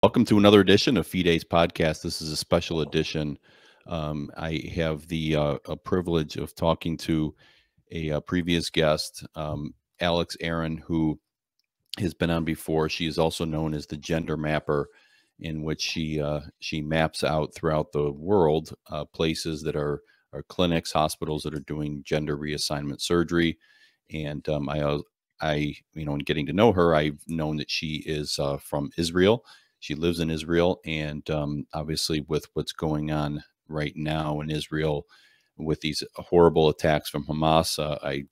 Welcome to another edition of Fide's podcast. This is a special edition. I have the a privilege of talking to a previous guest, Alix Aharon, who has been on before. She is also known as the gender mapper, in which she maps out throughout the world places that are clinics, hospitals that are doing gender reassignment surgery. And in getting to know her, I've known that she is from Israel. She lives in Israel, and obviously, with what's going on right now in Israel, with these horrible attacks from Hamas, I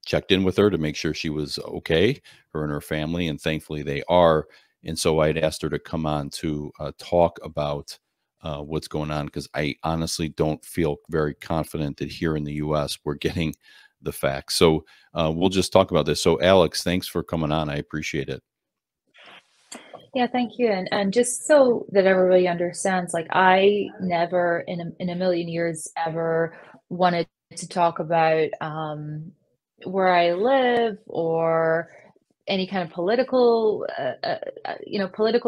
checked in with her to make sure she was okay, her and her family, and thankfully they are. And so I'd asked her to come on to talk about what's going on, because I honestly don't feel very confident that here in the U.S. we're getting the facts. So we'll just talk about this. So Alix, thanks for coming on. I appreciate it. Yeah, thank you. And just so that everybody understands, like I never in a million years ever wanted to talk about where I live or any kind of political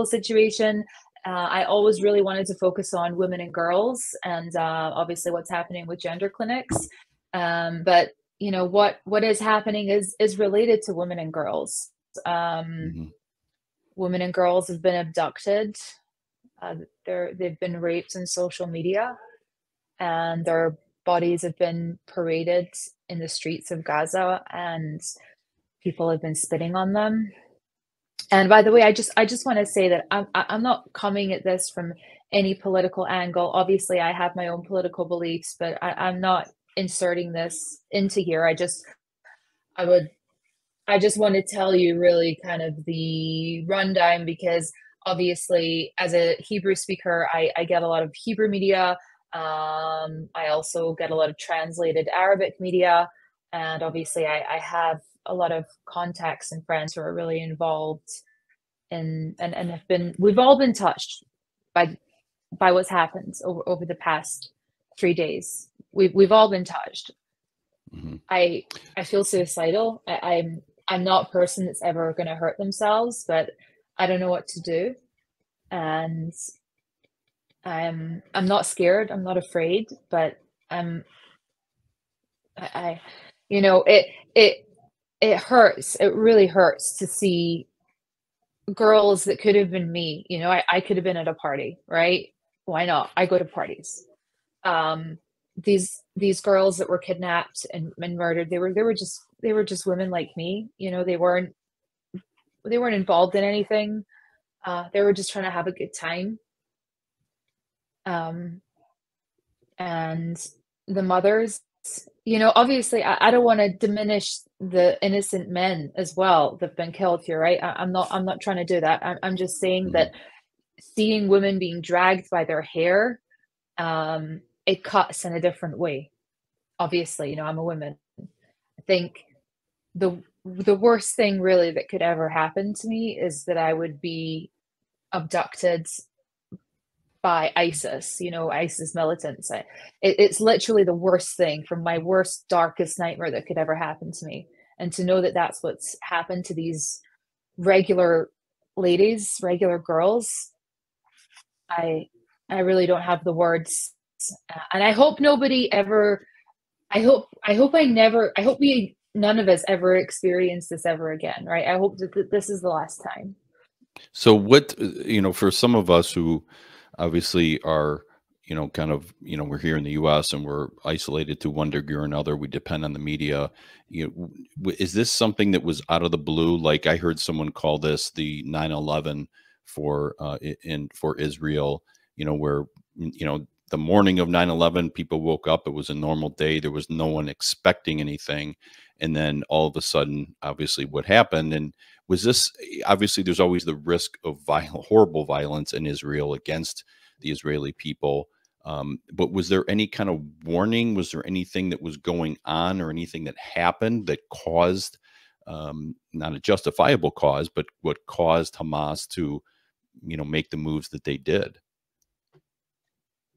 situation. I always really wanted to focus on women and girls, and obviously what's happening with gender clinics. But what is happening is related to women and girls. Um, Mhm. Women and girls have been abducted. They've been raped in social media, and their bodies have been paraded in the streets of Gaza, and people have been spitting on them. And by the way, I just want to say that I'm not coming at this from any political angle. Obviously, I have my own political beliefs, but I'm not inserting this into here. I would I just want to tell you really kind of the rundown because obviously, as a Hebrew speaker, I get a lot of Hebrew media. I also get a lot of translated Arabic media. And obviously, I have a lot of contacts and friends who are really involved and have been, we've all been touched by what's happened over the past 3 days. We've all been touched. Mhm. I I feel suicidal. I'm not a person that's ever going to hurt themselves, but I don't know what to do, and I'm not scared. I'm not afraid, but I'm I it it it hurts. It really hurts to see girls that could have been me. I could have been at a party, right? Why not? I go to parties. Um, these girls that were kidnapped and murdered, they were just women like me. They weren't involved in anything. They were just trying to have a good time. Um, and the mothers, obviously, I don't want to diminish the innocent men as well that've been killed here, right? I'm not trying to do that. I'm just saying Mhm. that seeing women being dragged by their hair, it cuts in a different way. Obviously, I'm a woman. I think the worst thing really that could ever happen to me is that I would be abducted by ISIS, ISIS militants. It's literally the worst thing from my worst, darkest nightmare that could ever happen to me. And to know that that's what's happened to these regular ladies, regular girls, I I really don't have the words. And I hope nobody ever. I hope we none of us ever experience this ever again, right? I hope that this is the last time. So what, for some of us who obviously are, kind of, we're here in the US and we're isolated to one degree or another. We depend on the media. Is this something that was out of the blue? Like I heard someone call this the 9/11 for Israel, where, the morning of 9/11, people woke up, it was a normal day. There was no one expecting anything. And then all of a sudden, obviously what happened, and was this, obviously there's always the risk of horrible violence in Israel against the Israeli people. But was there any kind of warning? Was there anything that was going on or anything that happened that caused, not a justifiable cause, but what caused Hamas to, make the moves that they did?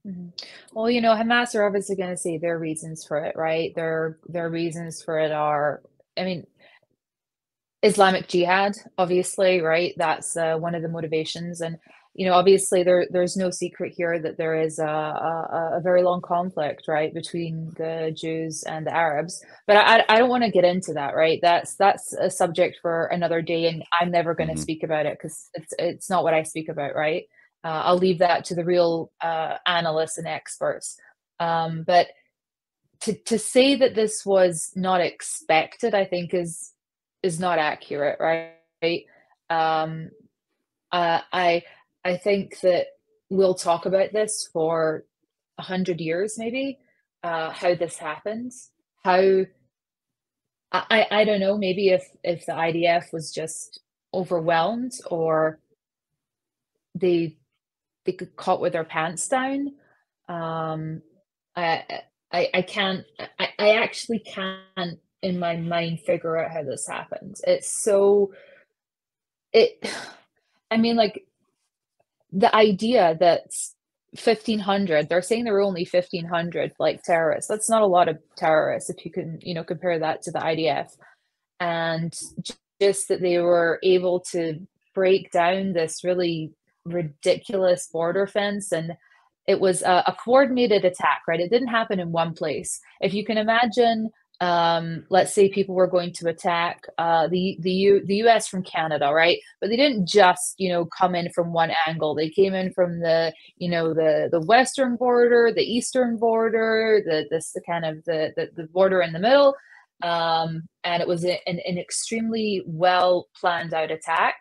Mhm. Well, Hamas are obviously going to say their reasons for it, right? Their reasons for it are, I mean, Islamic Jihad, obviously, right? That's one of the motivations, and obviously there's no secret here that there is a very long conflict, right, between the Jews and the Arabs. But I don't want to get into that, right? That's a subject for another day, and I'm never going to Hmm. speak about it because it's not what I speak about, right? I'll leave that to the real analysts and experts. But to say that this was not expected, I think is not accurate, right? Um, I think that we'll talk about this for 100 years, maybe, how this happens, how I don't know, maybe if the IDF was just overwhelmed or they they got caught with their pants down. Um, I I can't I actually can't in my mind figure out how this happened. It's so it I mean, like, the idea that 1,500, they're saying there were only 1,500, like, terrorists. That's not a lot of terrorists if you can, compare that to the IDF. And just that they were able to break down this really ridiculous border fence, and it was a coordinated attack, right? It didn't happen in one place. If you can imagine, let's say people were going to attack the U.S. from Canada, right? But they didn't just come in from one angle. They came in from the western border, the eastern border, the kind of the border in the middle, and it was an extremely well planned out attack.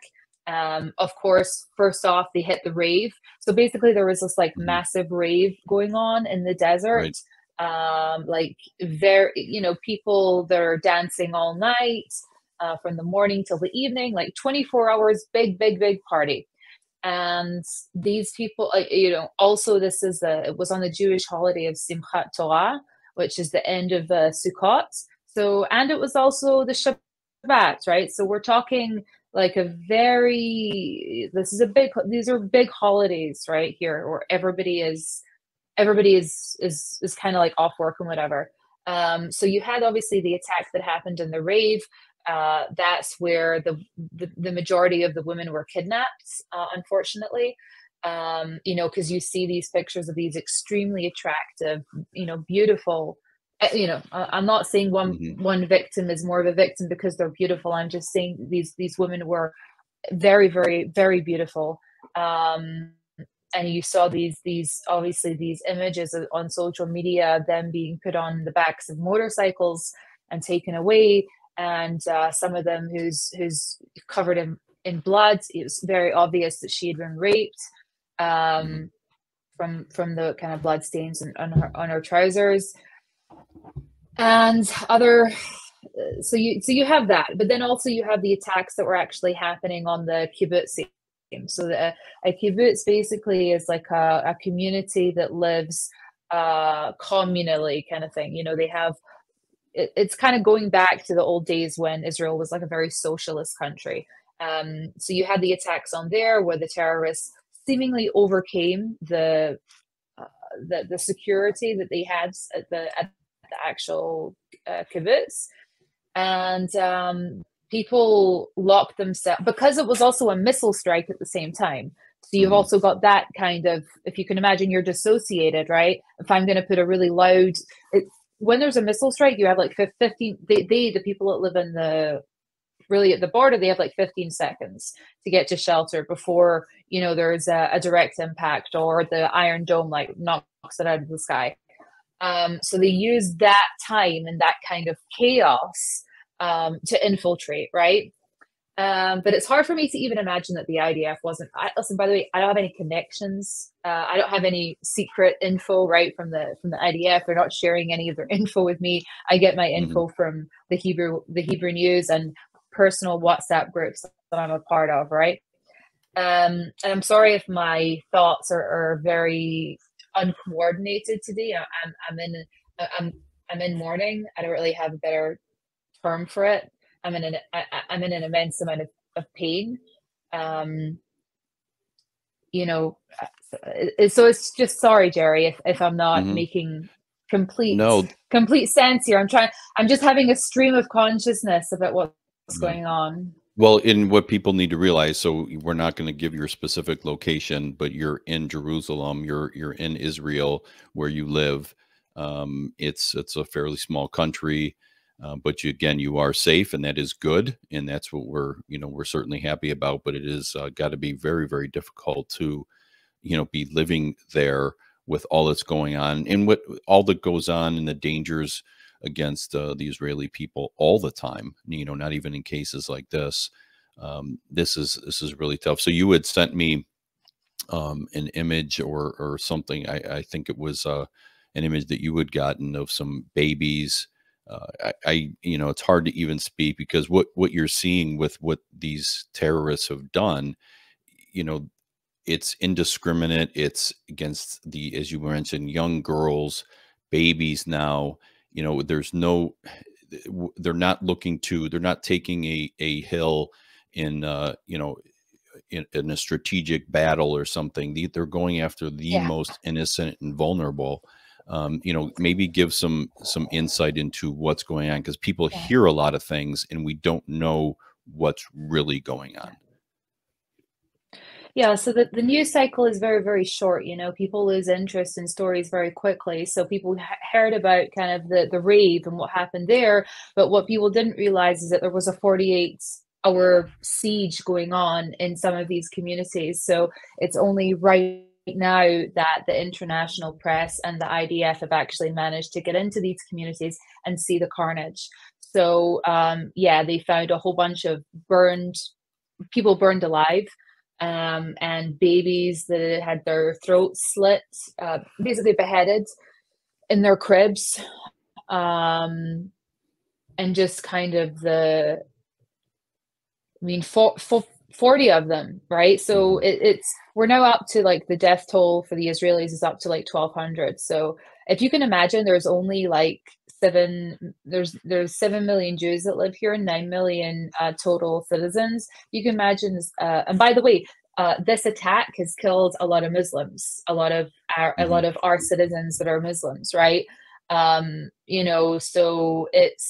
Of course, first off, they hit the rave. So basically, there was this like Hmm. massive rave going on in the desert. Right. Like very, people that are dancing all night, from the morning till the evening, like 24 hours, big, big, big party. And these people, also it was on the Jewish holiday of Simchat Torah, which is the end of Sukkot. So, and it was also the Shabbat, right? So we're talking like these are big holidays right here, where everybody is kind of like off work and whatever. So you had obviously the attack that happened in the rave. That's where the majority of the women were kidnapped, unfortunately. Because you see these pictures of these extremely attractive, beautiful. I'm not saying one Hmm. one victim is more of a victim because they're beautiful. I'm just saying these women were very, very, very beautiful. Um, and you saw these obviously these images on social media, them being put on the backs of motorcycles and taken away, and some of them who's covered in blood. It was very obvious that she had been raped, Hmm. um, from the kind of blood stains on her trousers and other. So you have that, but then also you have the attacks that were actually happening on the kibbutzim. So a kibbutz basically is like a community that lives communally, kind of thing. They have it's kind of going back to the old days when Israel was like a very socialist country. So you had the attacks on there where the terrorists seemingly overcame uh, the security that they had at the actual kibbutz, and people locked themselves because it was also a missile strike at the same time. So you've Hmm. also got that kind of, if you can imagine, you're dissociated, right? If I'm going to put a really loud, when there's a missile strike, you have like 15. The people that live in the really at the border, they have like 15 seconds to get to shelter before there's a direct impact or the Iron Dome like knocks it out of the sky. So they use that time and that kind of chaos to infiltrate, right? But it's hard for me to even imagine that the IDF wasn't. Listen, by the way, I don't have any connections. I don't have any secret info, right, from the IDF. They're not sharing any of their info with me. I get my Hmm. info from the Hebrew News and personal WhatsApp groups that I'm a part of, right? And I'm sorry if my thoughts are very uncoordinated today. I'm I'm in mourning. I don't really have a better term for it. I'm in an immense amount of pain. Um, you know, so it's just, sorry, Jerry, if I'm not Hmm. making complete No. complete sense here. I'm just having a stream of consciousness about what's Yeah. going on. Well, in what people need to realize, so we're not going to give your specific location, but you're in Jerusalem, you're in Israel where you live. It's a fairly small country, but again, you are safe, and that is good, and that's what we're certainly happy about. But it is got to be very, very difficult to be living there with all that's going on and what all that goes on and the dangers against the Israeli people all the time. Not even in cases like this. This is really tough. So you had sent me an image or something. I think it was an image that you had gotten of some babies. It's hard to even speak because what you're seeing with what these terrorists have done, you know, it's indiscriminate. It's against as you mentioned, young girls, babies now. There's no, they're not taking a hill in, in a strategic battle or something. They're going after the Yeah, most innocent and vulnerable. Maybe give some insight into what's going on because people yeah. hear a lot of things and we don't know what's really going on. Yeah, so the news cycle is very, very short. People lose interest in stories very quickly. So people heard about kind of the rave and what happened there, but what people didn't realize is that there was a 48-hour siege going on in some of these communities. So it's only right now that the international press and the IDF have actually managed to get into these communities and see the carnage. So yeah, they found a whole bunch of people burned alive, and babies that had their throats slit, basically beheaded in their cribs, and just kind of I mean, 40 of them, right? So Mhm. it's we're now up to like the death toll for the Israelis is up to like 1,200. So if you can imagine, there's only like there's 7 million Jews that live here, and 9 million total citizens. You can imagine, and by the way, this attack has killed a lot of Muslims, a lot Mhm. of our citizens that are Muslims, right? So it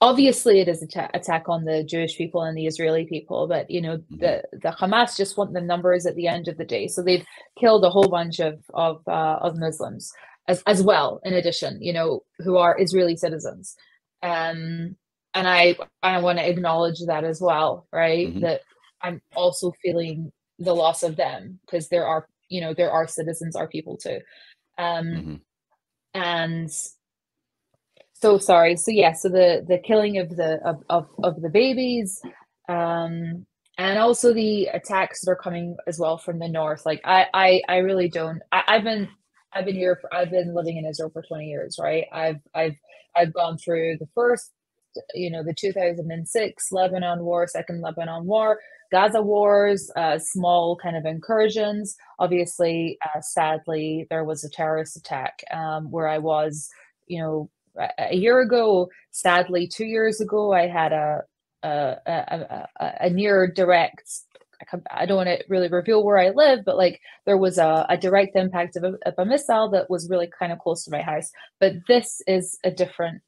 obviously it is attack on the Jewish people and the Israeli people, but Mhm. the Hamas just want the numbers at the end of the day. So they've killed a whole bunch of Muslims as well, in addition, who are Israeli citizens. Um, and I want to acknowledge that as well, right? Mhm. That I'm also feeling the loss of them because there are citizens, are people too. Um, Mhm. and so sorry. So yeah, so the killing of the babies, and also the attacks that are coming as well from the north. Like I really don't. I've been living in Israel for 20 years, right? I've gone through the first, the 2006 Lebanon war, second Lebanon war, Gaza wars, small kind of incursions. Obviously, sadly, there was a terrorist attack where I was, you know, a year ago. Sadly, 2 years ago, I had a near direct. I don't want to really reveal where I live, but like there was a direct impact of a missile that was really kind of close to my house. But this is a different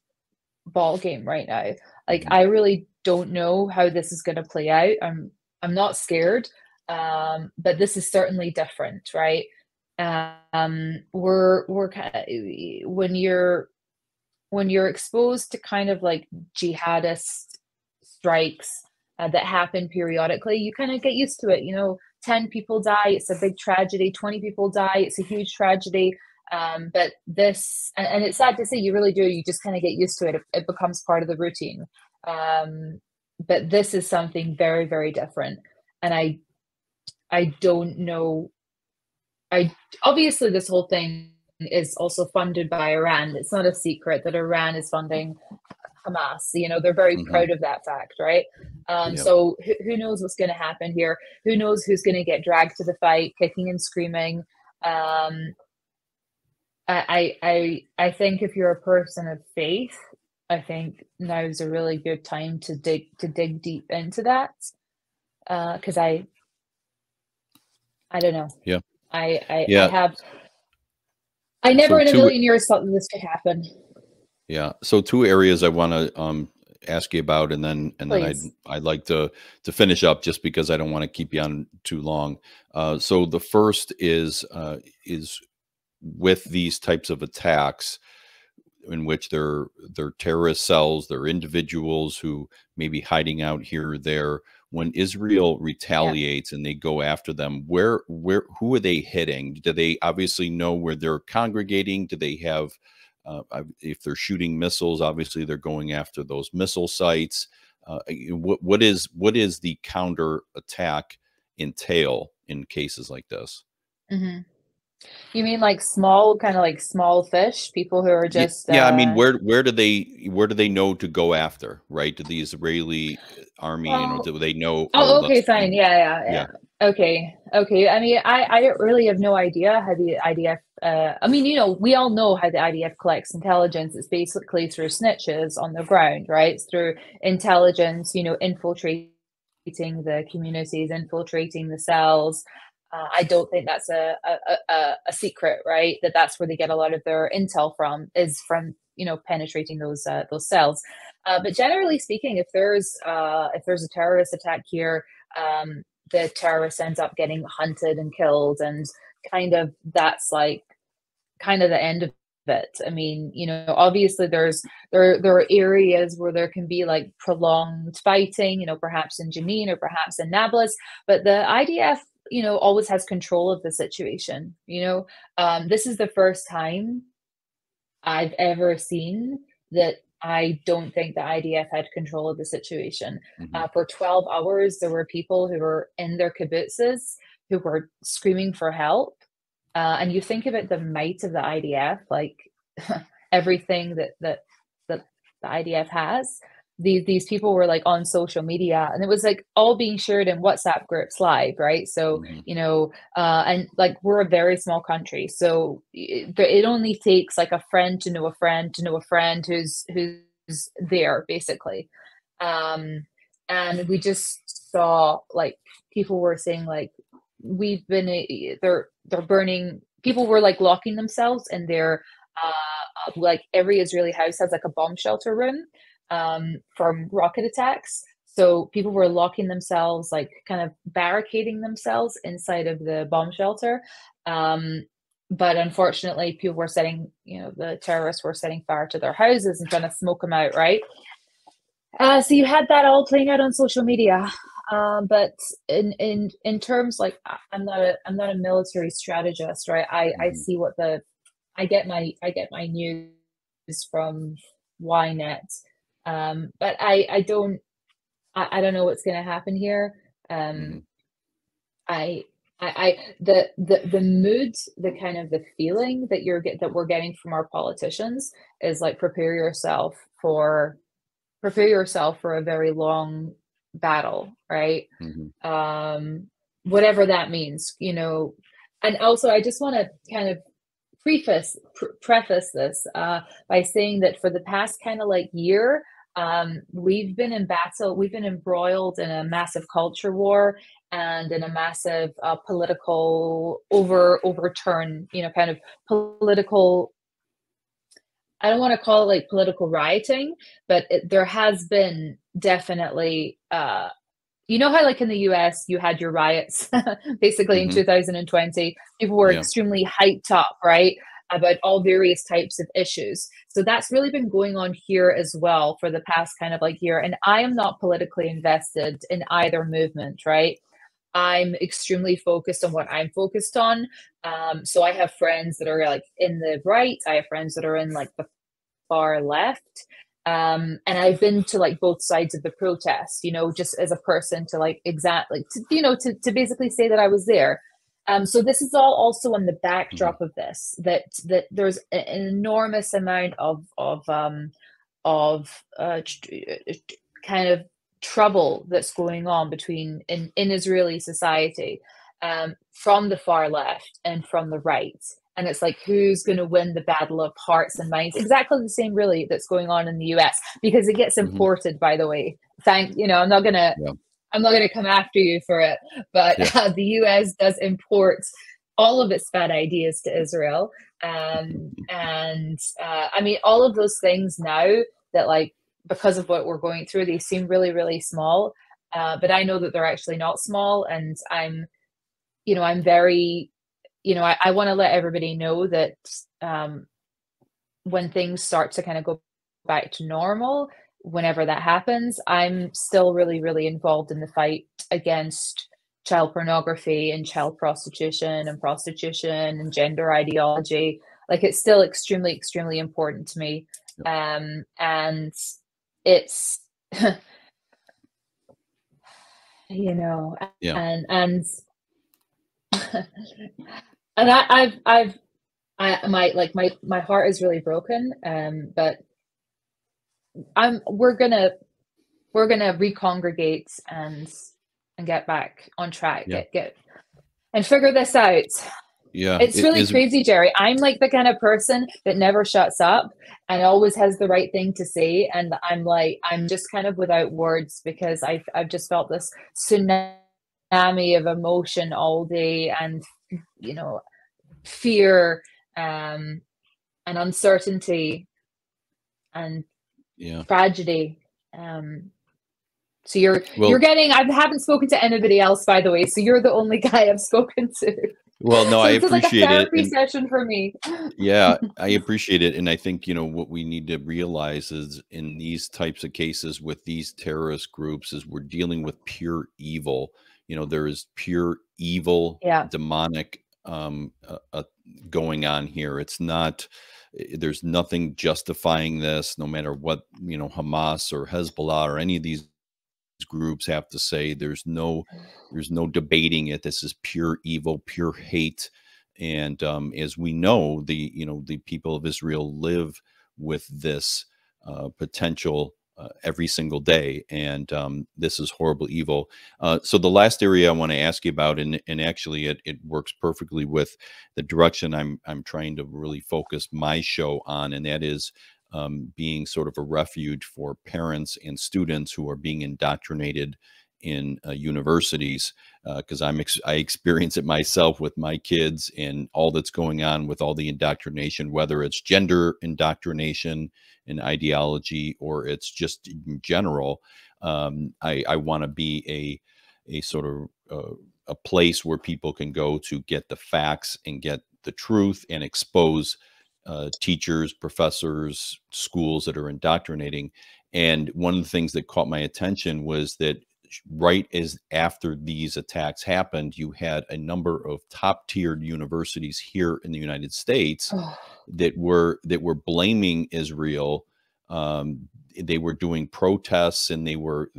ball game right now. Like Mhm. I really don't know how this is going to play out. I'm not scared, but this is certainly different, right? We're kind of, when you're exposed to kind of like jihadist strikes that happen periodically, you kind of get used to it. 10 people die, it's a big tragedy. 20 people die, it's a huge tragedy. But and it's sad to say, you really do. You just kind of get used to it. It becomes part of the routine. Um, but this is something very, very different. And I don't know. I Obviously this whole thing is also funded by Iran. It's not a secret that Iran is funding Hamas. They're very proud Mhm. of that fact, right? Yep. So who knows what's going to happen here? Who knows who's going to get dragged to the fight, kicking and screaming? Um, I think if you're a person of faith, I think now is a really good time to dig deep into that. Because I don't know. Yeah. I Yeah. have I never So in a two million years thought that this could happen. Yeah. So two areas I want to ask you about, and then Please. I'd like to finish up just because I don't want to keep you on too long. So the first is with these types of attacks in which they're terrorist cells, they're individuals who may be hiding out here or there. When Israel Yeah. retaliates and they go after them, who are they hitting? Do they obviously know where they're congregating? Do they have if they're shooting missiles, obviously they're going after those missile sites. What is the counter attack entail in cases like this? Hmm. You mean like small, kind of like small fish, people who are Yeah, just, yeah. I mean, where do they know to go after? Right? Do the Israeli army, well, do they know? Oh, oh, okay, let's fine. Yeah, yeah, yeah. yeah. Okay, okay. I mean, I really have no idea how the IDF. I mean, we all know how the IDF collects intelligence. It's basically through snitches on the ground, right? It's through intelligence, infiltrating the communities, infiltrating the cells. I don't think that's a secret, right? That's where they get a lot of their intel from, is from penetrating those cells. But generally speaking, if there's a terrorist attack here, the terrorist ends up getting hunted and killed, and kind of that's like kind of the end of it. I mean, obviously there are areas where there can be like prolonged fighting, perhaps in Jenin or perhaps in Nablus, but the IDF, always has control of the situation. This is the first time I've ever seen that. I don't think the IDF had control of the situation. Hmm. For 12 hours, there were people who were in their kibbutzes who were screaming for help. And you think about the might of the IDF, like everything that the IDF has. These people were like on social media, and it was like all being shared in WhatsApp groups live, right? So Hmm. and like we're a very small country, so it only takes like a friend to know a friend to know a friend who's there basically. Um, and we just saw like people were saying like we've been they're burning. People were like locking themselves in their like every Israeli house has like a bomb shelter room from rocket attacks. So people were locking themselves, like kind of barricading themselves inside of the bomb shelter. Um, but unfortunately, people were setting, the terrorists were setting fire to their houses and trying to smoke them out, right? So you had that all playing out on social media. But in terms like I'm not a military strategist, right? I Hmm. see I get my news from Ynet. But I don't know what's going to happen here. Hmm. Um, I the mood, the kind of the feeling that we're getting from our politicians is like prepare yourself for a very long battle, right? Hmm. Um, Whatever that means. And also I just want to kind of preface this by saying that for the past kind of like year, we've been in battle, we've been embroiled in a massive culture war and in a massive political overturn, kind of political. I don't want to call it like political rioting, but there has been definitely, how like in the US you had your riots basically in Hmm. 2020, people were Yeah. extremely hyped up, right? About all various types of issues. So that's really been going on here as well for the past kind of like year. And I am not politically invested in either movement, right? I'm extremely focused on what I'm focused on. So I have friends that are like in the right. I have friends that are in like the far left. And I've been to like both sides of the protest, just as a person to like exactly, to basically say that I was there. So this is all also on the Hmm. backdrop of this, that there's an enormous amount of kind of trouble that's going on in Israeli society, from the far left and from the right. And it's like, who's going to win the battle of hearts and minds? Exactly the same, really, that's going on in the US, because it gets Hmm. imported, by the way. I'm not gonna come after you for it, but Yeah. the US does import all of its bad ideas to Israel. I mean, all of those things now that, like, because of what we're going through, they seem really, really small. But I know that they're actually not small. And I'm very, I want to let everybody know that when things start to kind of go back to normal, whenever that happens, I'm still really, really involved in the fight against child pornography and child prostitution and gender ideology. Like, it's still extremely, extremely important to me. And it's, Yeah. and and my heart is really broken. But we're gonna recongregate and get back on track, Yeah. get and figure this out. Yeah. It's really crazy, Jerry. I'm like the kind of person that never shuts up and always has the right thing to say. And I'm just kind of without words, because I've just felt this tsunami of emotion all day, and fear, and uncertainty and tragedy. So you're getting, I haven't spoken to anybody else, by the way, so you're the only guy I've spoken to. Well, no, So I this is like a appreciate it. therapy session for me. Yeah, I appreciate it. And I think, what we need to realize is, in these types of cases with these terrorist groups, is we're dealing with pure evil. There is pure evil, Yeah. demonic going on here. It's not, there's nothing justifying this, no matter what, Hamas or Hezbollah or any of these groups have to say. There's no debating it. This is pure evil, pure hate. And as we know, the people of Israel live with this potential every single day, and this is horrible evil. So the last area I want to ask you about, and actually it works perfectly with the direction I'm trying to really focus my show on, and that is being sort of a refuge for parents and students who are being indoctrinated in universities, because I experience it myself with my kids, and all that's going on with all the indoctrination, whether it's gender indoctrination and ideology, or it's just in general. I want to be a sort of a place where people can go to get the facts and get the truth and expose teachers, professors, schools that are indoctrinating. And one of the things that caught my attention was that right as after these attacks happened, you had a number of top-tiered universities here in the United States that were blaming Israel. They were doing protests, and they were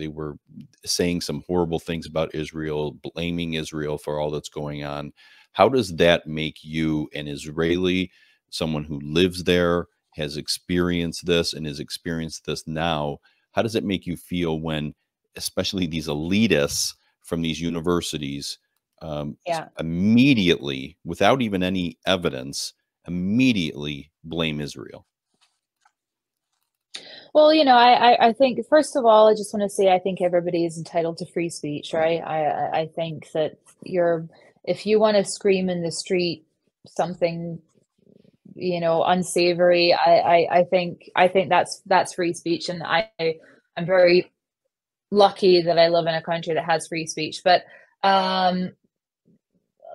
saying some horrible things about Israel, blaming Israel for all that's going on. How does that make you, an Israeli, someone who lives there, has experienced this and is experienced this now? How does it make you feel when, especially these elitists from these universities, immediately, without even any evidence, immediately blame Israel? Well, I think, first of all, I just want to say, I think everybody is entitled to free speech, right? I think that if you want to scream in the street something, unsavory, I think that's free speech. And I'm very lucky that I live in a country that has free speech. But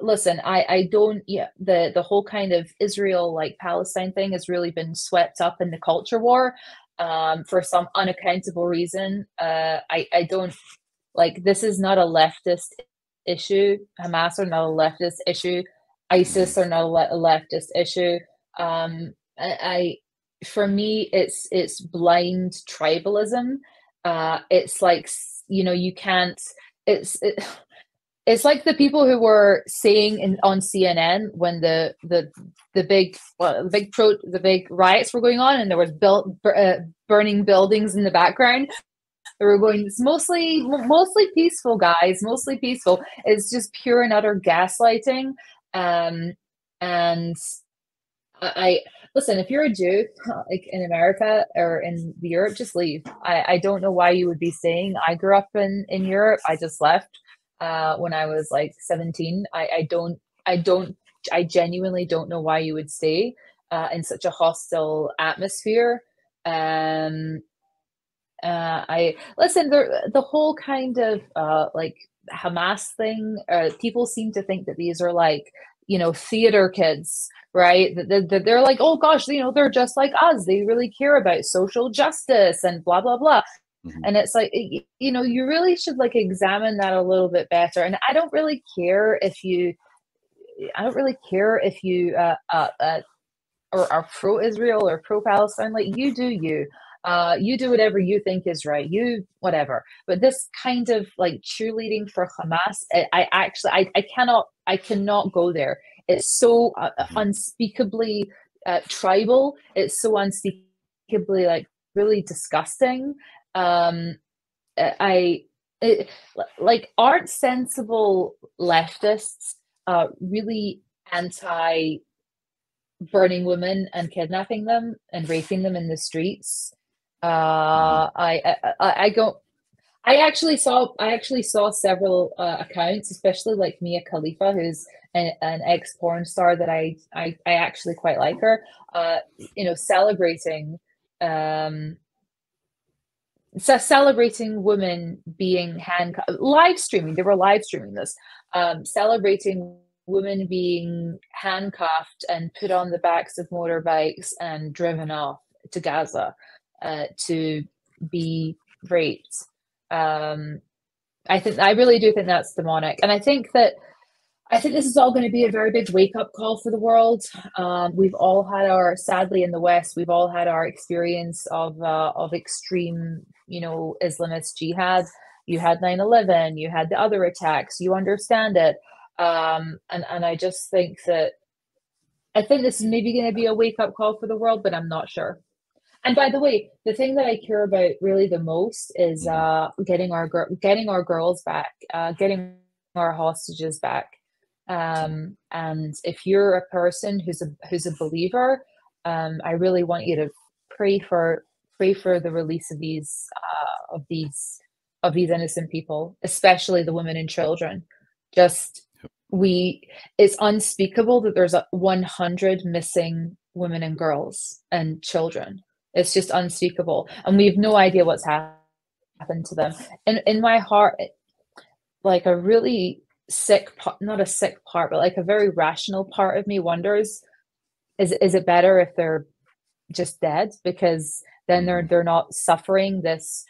listen, I don't, the whole kind of Israel, like, Palestine thing has really been swept up in the culture war for some unaccountable reason. I don't, like, this is not a leftist issue. Hamas are not a leftist issue. ISIS are not a leftist issue. For me, it's blind tribalism. It's like, you can't, it's like the people who were saying on CNN when the big riots were going on, and there was burning buildings in the background. They were going, it's mostly peaceful, guys, mostly peaceful. It's just pure and utter gaslighting. And I listen, if you're a Jew, like in America or in Europe, just leave. I don't know why you would be staying. I grew up in Europe. I just left when I was like 17. I don't I genuinely don't know why you would stay in such a hostile atmosphere. Um, I listen. The whole kind of like Hamas thing. People seem to think that these are like, you know, theater kids, right? That they're like, oh gosh, you know, they're just like us. They really care about social justice and blah blah blah. Mhm. And it's like, you know, you really should like examine that a little bit better. And I don't really care if you, I don't really care if you or are pro-Israel or pro-Palestine. Like, you do you. You do whatever you think is right. You whatever. But this kind of like cheerleading for Hamas, I actually I cannot go there. It's so Mhm. unspeakably tribal. It's so unspeakably like really disgusting. Um, I it, like aren't sensible leftists really anti burning women and kidnapping them and raping them in the streets. Mhm. I go. I actually saw several accounts, especially like Mia Khalifa, who's an ex porn star that I actually quite like her. You know, celebrating um, celebrating women being handcuffed, live streaming. They were live streaming this, celebrating women being handcuffed and put on the backs of motorbikes and driven off to Gaza to be raped. Um, I really do think that's demonic, and I think this is all going to be a very big wake up call for the world. We've all had sadly in the West, we've all had our experience of extreme, you know, Islamist jihad. You had 9/11, you had the other attacks. You understand it, and I just think that I think this is maybe going to be a wake up call for the world, but I'm not sure. And by the way, the thing that I care about really the most is Mhm. getting our girls back, getting our hostages back. And if you're a person who's a believer, I really want you to pray for pray for the release of these innocent people, especially the women and children. Just we it's unspeakable that there's 100 missing women and girls and children. It's just unspeakable, and we have no idea what's happened to them. And in my heart, like a really sick part, not a sick part, but like a very rational part of me wonders, is it better if they're just dead? Because then Mhm. they're not suffering this,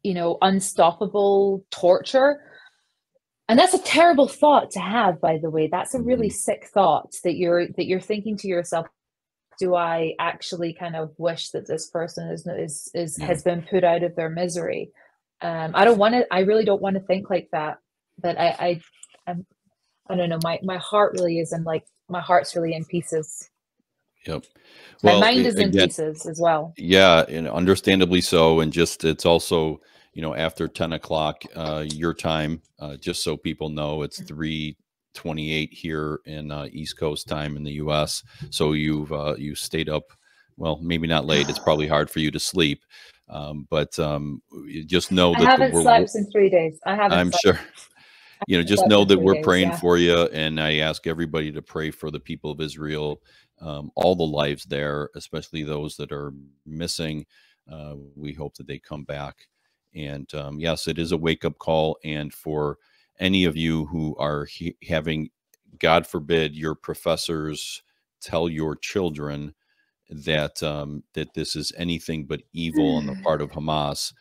you know, unstoppable torture. And that's a terrible thought to have, by the way. That's a really Mhm. sick thought that you're thinking to yourself, do I actually kind of wish that this person is Yeah. has been put out of their misery? I don't want to. I really don't want to think like that. But I'm, I don't know. My heart really is in like my heart's really in pieces. Yep. My Well, mind is in again, pieces as well. yeah, and understandably so. And just it's also, after 10 o'clock your time, just so people know, it's 3:28 here in East Coast time in the US. So you stayed up, well, maybe not late. It's probably hard for you to sleep. But you just know I that haven't slept in 3 days. I haven't I'm sure, just slept know in that three we're days. praying Yeah. for you. And I ask everybody to pray for the people of Israel, all the lives there, especially those that are missing. We hope that they come back. And yes, it is a wake up call. And for any of you who are having, God forbid, your professors tell your children that that this is anything but evil on the part of Hamas,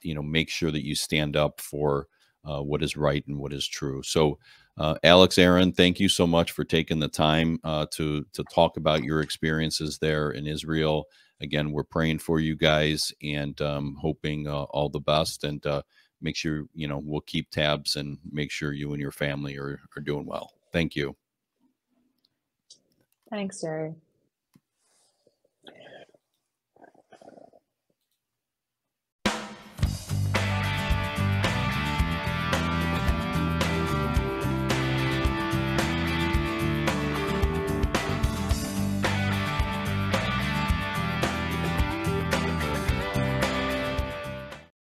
make sure that you stand up for what is right and what is true. So, Alix Aharon, thank you so much for taking the time to talk about your experiences there in Israel. Again, we're praying for you guys and hoping all the best. And make sure we'll keep tabs and make sure you and your family are doing well. Thank you. Thanks, Jerry.